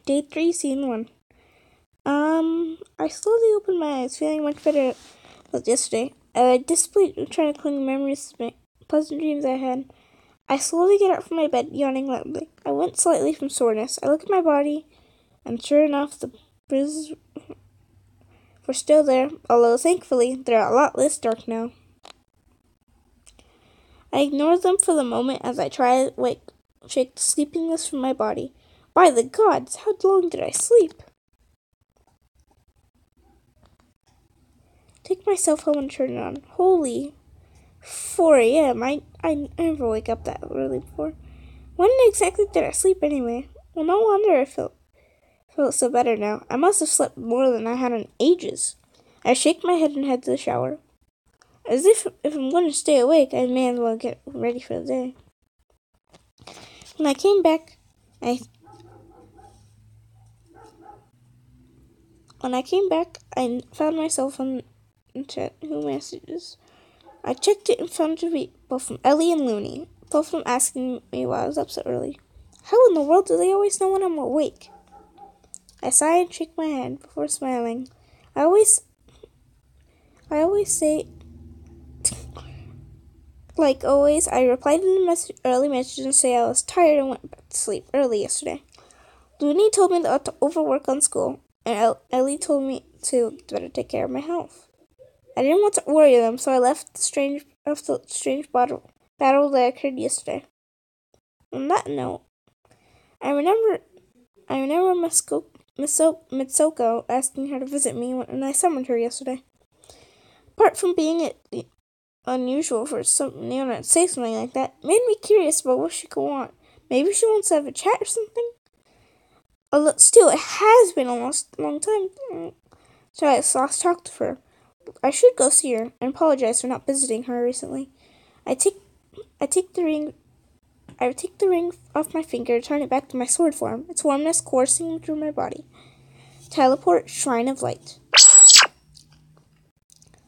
Speaker 1: Day 3, Scene 1. I slowly opened my eyes, feeling much better than yesterday. Despite trying to cling memories of my pleasant dreams I had, I slowly get up from my bed, yawning loudly. I went slightly from soreness. I look at my body, and sure enough, the bruises were still there, although thankfully, they're a lot less dark now. I ignore them for the moment as I try to shake the sleepiness from my body. By the gods, how long did I sleep? Take myself home and turn it on. Holy 4 a.m. I never wake up that early before. When exactly did I sleep anyway? Well, no wonder I felt so better now. I must have slept more than I had in ages. I shake my head and head to the shower. As if I'm going to stay awake, I may as well get ready for the day. When I came back, I found myself on chat. Who messages? I checked it and found it to be both from Ellie and Looney, both of them asking me why I was up so early. How in the world do they always know when I'm awake? I sigh and shake my head before smiling. I always say, like always, I replied in the early message and say I was tired and went back to sleep early yesterday. Looney told me not to overwork on school, and Ellie told me to better take care of my health. I didn't want to worry them, so I left the strange battle that occurred yesterday. On that note, I remember Mitsuko asking her to visit me when I summoned her yesterday. Apart from being unusual for some Neon to say something like that, made me curious about what she could want. Maybe she wants to have a chat or something? Although, still, it has been almost a long time, so I lost talk to her. I should go see her and apologize for not visiting her recently. I take the ring off my finger, turn it back to my sword form, its warmness coursing through my body. Teleport, Shrine of Light.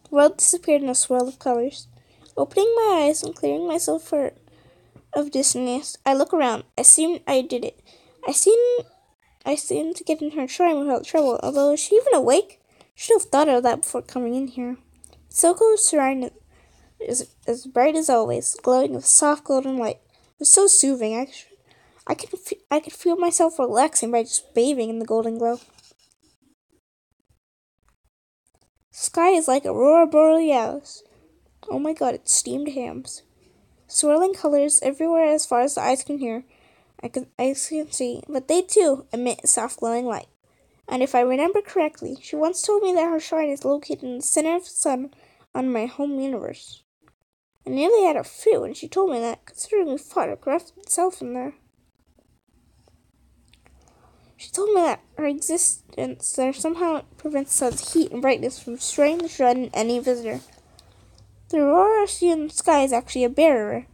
Speaker 1: The world disappeared in a swirl of colors. Opening my eyes and clearing myself of dizziness, I look around. I did it. I seem to get in her shrine without trouble, although is she even awake? Should have thought of that before coming in here. Soko's shrine is as bright as always, glowing with soft golden light. It's so soothing. I could feel myself relaxing by just bathing in the golden glow. Sky is like Aurora Borealis. Oh my god, it's steamed hams. Swirling colors everywhere as far as the eyes can hear. I can see, but they too emit soft glowing light. And if I remember correctly, she once told me that her shrine is located in the center of the sun on my home universe. I nearly had a fit when she told me that, considering we photographed itself in there. She told me that her existence there somehow prevents the sun's heat and brightness from destroying the shrine and any visitor. The aurora I see in the sky is actually a barrier.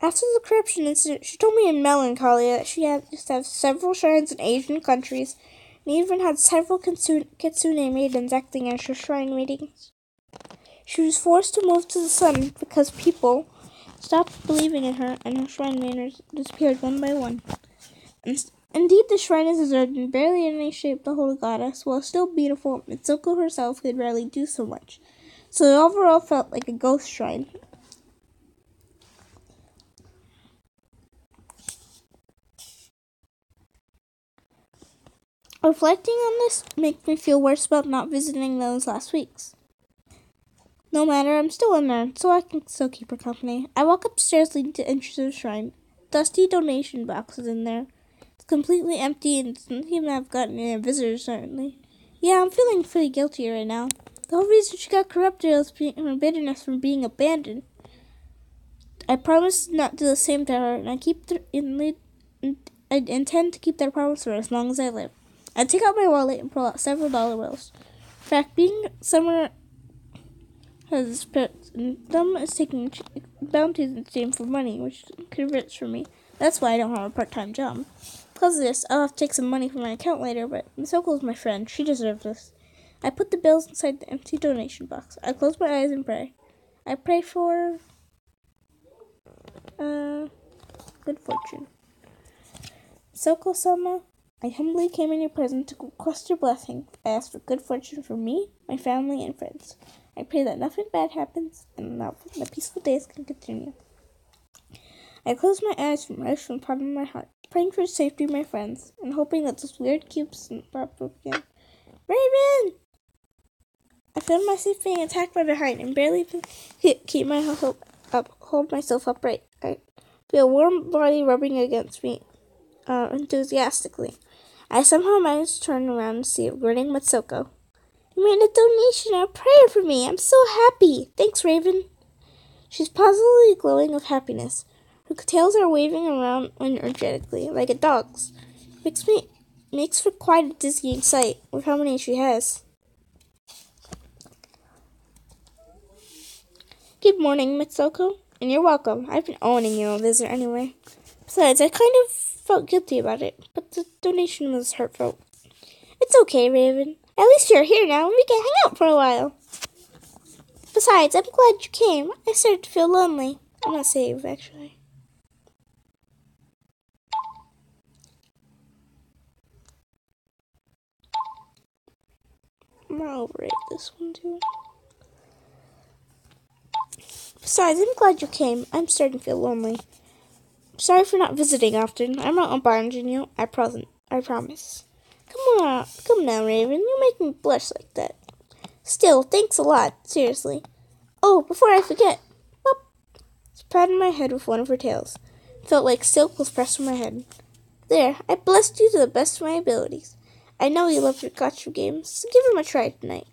Speaker 1: After the corruption incident, she told me in melancholy that she used to have several shrines in Asian countries, and even had several kitsune maidens acting as her shrine meetings. She was forced to move to the sun because people stopped believing in her, and her shrine manners disappeared one by one. Indeed, the shrine is deserted and barely in any shape to hold a goddess. While still beautiful, Mitsuko herself could rarely do so much, so it overall felt like a ghost shrine. Reflecting on this makes me feel worse about not visiting those last weeks. No matter, I'm still in there, so I can still keep her company. I walk upstairs leading to the entrance of the shrine. Dusty donation box is in there. It's completely empty and doesn't seem to have gotten any visitors, certainly. Yeah, I'm feeling pretty guilty right now. The whole reason she got corrupted was her bitterness from being abandoned. I promised not to do the same to her, and I intend to keep that promise for as long as I live. I take out my wallet and pull out several dollar bills. In fact, being somewhere has dumb is taking bounties in exchange for money, which converts for me. That's why I don't have a part-time job. Because of this, I'll have to take some money from my account later, but Misoko is my friend. She deserves this. I put the bills inside the empty donation box. I close my eyes and pray. I pray for good fortune. Misoko-sama, I humbly came in your presence to request your blessing. I ask for good fortune for me, my family, and friends. I pray that nothing bad happens and that the peaceful days can continue. I close my eyes from rest from the bottom of my heart, praying for the safety of my friends, and hoping that this weird cube doesn't pop up again. Raven! I feel myself being attacked by behind and barely keep my hold myself upright. I feel a warm body rubbing against me enthusiastically. I somehow managed to turn around and see a grinning Mitsuko. You made a donation and a prayer for me. I'm so happy. Thanks, Raven. She's positively glowing with happiness. Her tails are waving around energetically, like a dog's. Makes for quite a dizzying sight with how many she has. Good morning, Mitsuko. And you're welcome. I've been owning you a visit anyway. Besides, I kind of felt guilty about it, but the donation was heartfelt. It's okay, Raven. At least you're here now, and we can hang out for a while. Besides, I'm glad you came. I started to feel lonely. I'm gonna save, actually. I'm gonna overrate this one, too. Besides, I'm glad you came. I'm starting to feel lonely. Sorry for not visiting often. I'm not abandoning you. I promise. Come now, Raven. You make me blush like that. Still, thanks a lot. Seriously. Oh, before I forget. Pop. She patted my head with one of her tails. It felt like silk was pressed on my head. There, I blessed you to the best of my abilities. I know you love your gacha games, so give them a try tonight.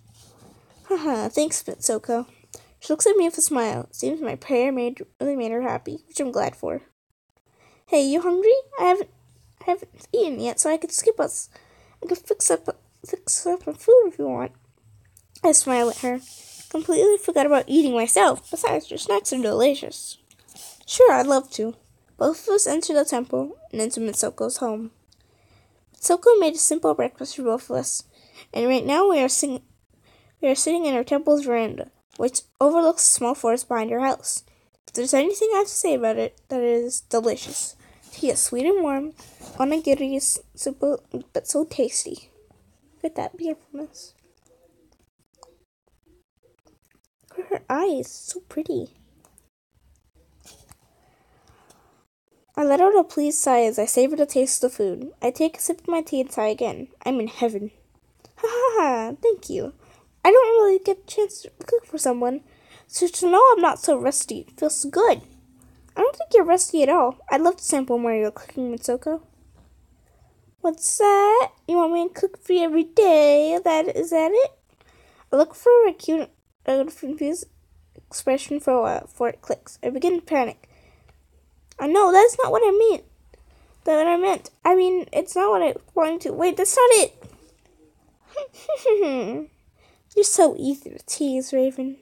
Speaker 1: Haha, thanks, Mitsuko. She looks at me with a smile. It seems my prayer really made her happy, which I'm glad for. Hey, you hungry? I haven't eaten yet, so I could skip us. I could fix up some food if you want. I smiled at her. Completely forgot about eating myself. Besides, your snacks are delicious. Sure, I'd love to. Both of us entered the temple and into Mitsuko's home. Mitsuko made a simple breakfast for both of us, and right now we are sitting in her temple's veranda, which overlooks a small forest behind her house. If there's anything I have to say about it, that it is delicious. Tea is sweet and warm. Onigiri is simple but so tasty. Look at that beautifulness. Look at her eyes, so pretty. I let out a pleased sigh as I savor the taste of the food. I take a sip of my tea and sigh again. I'm in heaven. Ha ha ha, thank you. I don't really get a chance to cook for someone, so to know I'm not so rusty feels good. I don't think you're rusty at all. I'd love to sample more of your cooking, Mitsuko. What's that? You want me to cook for you every day? Is that it? I look for a cute, confused expression for a while before it clicks. I begin to panic. No, that's not what I mean. That's what I meant. I mean, it's not what I wanted to. Wait, that's not it. You're so easy to tease, Raven.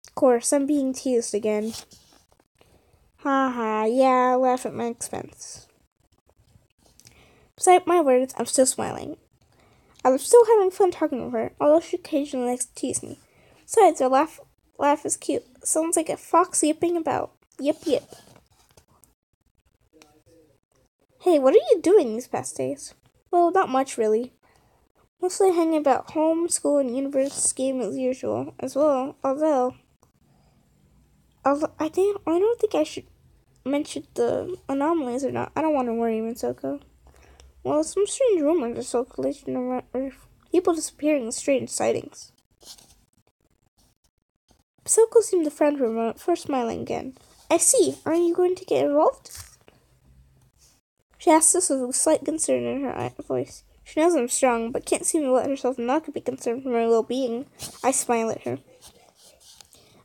Speaker 1: Of course, I'm being teased again. Haha, yeah, laugh at my expense. Despite my words, I'm still smiling. I'm still having fun talking to her, although she occasionally likes to tease me. Besides, her laugh is cute. It sounds like a fox yipping about. Yip yip. Hey, what are you doing these past days? Well, not much really. Mostly hanging about home, school, and university game as usual, as well. Although I don't think I should mention the anomalies or not. I don't want to worry Mitsuko. Well, some strange rumors are circulating around Earth. People disappearing in strange sightings. Mitsuko seemed to frown for a moment, before smiling again. I see. Are you going to get involved? She asked this with a slight concern in her voice. She knows I'm strong, but can't seem to let herself not be concerned for my well-being. I smile at her.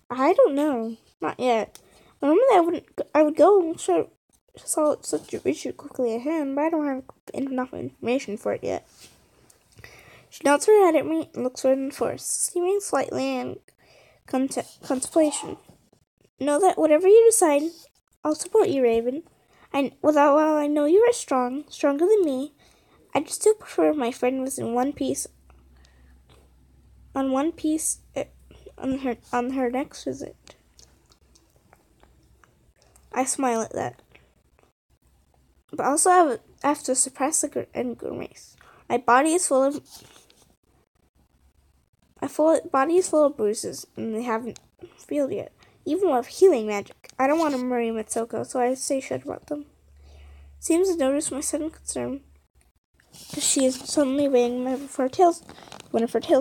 Speaker 1: I don't know. Not yet. Normally I would go and solve such an issue quickly at hand, but I don't have enough information for it yet. She nods her head at me and looks toward the forest, seeming slightly in contemplation. Know that whatever you decide, I'll support you, Raven. While I know you are strong, stronger than me, I'd still prefer if my friend was in one piece. On her next visit. I smile at that, but also I have to suppress the grimace. My body is full of bruises, and they haven't healed yet. Even with healing magic, I don't want to worry Mitsuko, so I stay shut about them. Seems to notice my sudden concern, because she is suddenly waving one of her tails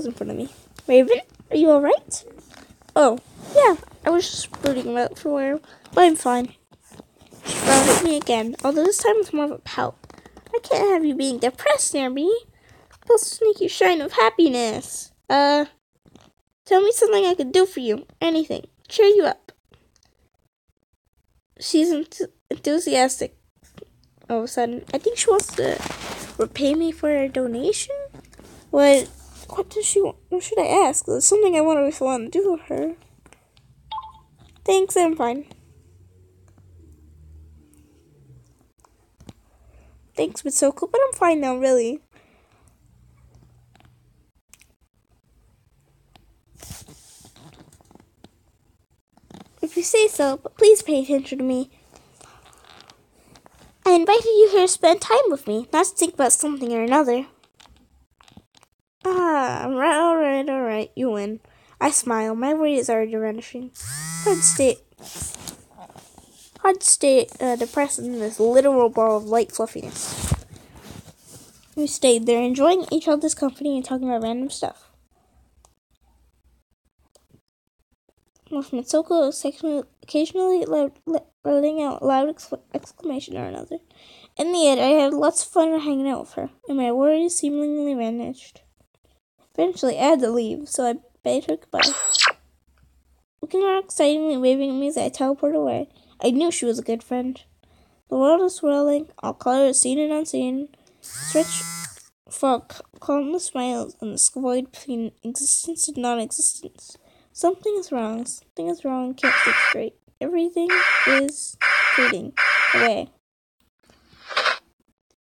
Speaker 1: in front of me. Raven, are you all right? Oh, yeah. I was just brooding about for a while, but I'm fine. She frowned at me again, although this time with more of a pout. I can't have you being depressed near me. I'll sneak you shine of happiness. Tell me something I could do for you. Anything. Cheer you up. She's enthusiastic all of a sudden. I think she wants to repay me for a donation? What does she want? What should I ask? There's something I want to do for her. Thanks, I'm fine. Thanks, Mitsuko, but I'm fine now, really. If you say so, but please pay attention to me. I invited you here to spend time with me, not to think about something or another. Alright, you win. I smile, my worry is already vanishing. Hard to stay depressed in this literal ball of light fluffiness. We stayed there, enjoying each other's company and talking about random stuff. With Mitsuko occasionally letting out loud exclamation or another. In the end, I had lots of fun hanging out with her, and my worries seemingly vanished. Eventually, I had to leave, so I bade her goodbye. Looking around excitedly waving at me as I teleported away, I knew she was a good friend. The world is swirling, all colors seen and unseen, stretched for countless smiles in this void between existence and non-existence. Something is wrong, can't think straight. Everything is fading away.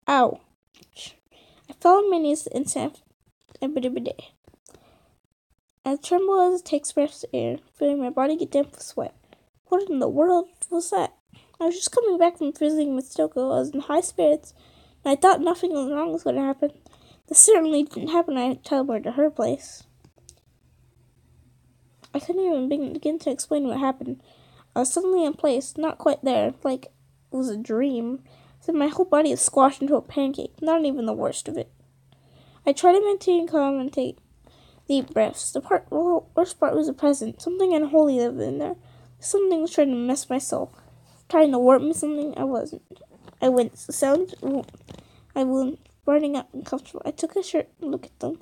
Speaker 1: Ow. I fell on my knees the instant I tremble as it takes breath of air, feeling my body get damp with sweat. What in the world was that? I was just coming back from visiting with Stoko. I was in high spirits, and I thought nothing wrong was going to happen. This certainly didn't happen when I teleported to her place. I couldn't even begin to explain what happened. I was suddenly in place, not quite there, like it was a dream. So my whole body is squashed into a pancake, not even the worst of it. I tried to maintain calm and take deep breaths. The worst part was the present. Something unholy lived in there. Something was trying to mess my soul. Trying to warp me something I wasn't. I winced. The sound my wound, burning up and comfortable. I took a shirt and looked at them.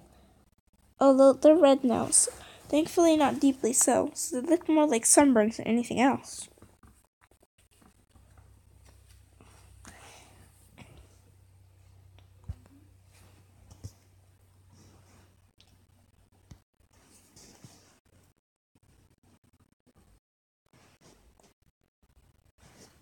Speaker 1: Although they're red now, so thankfully not deeply so they look more like sunburns than anything else.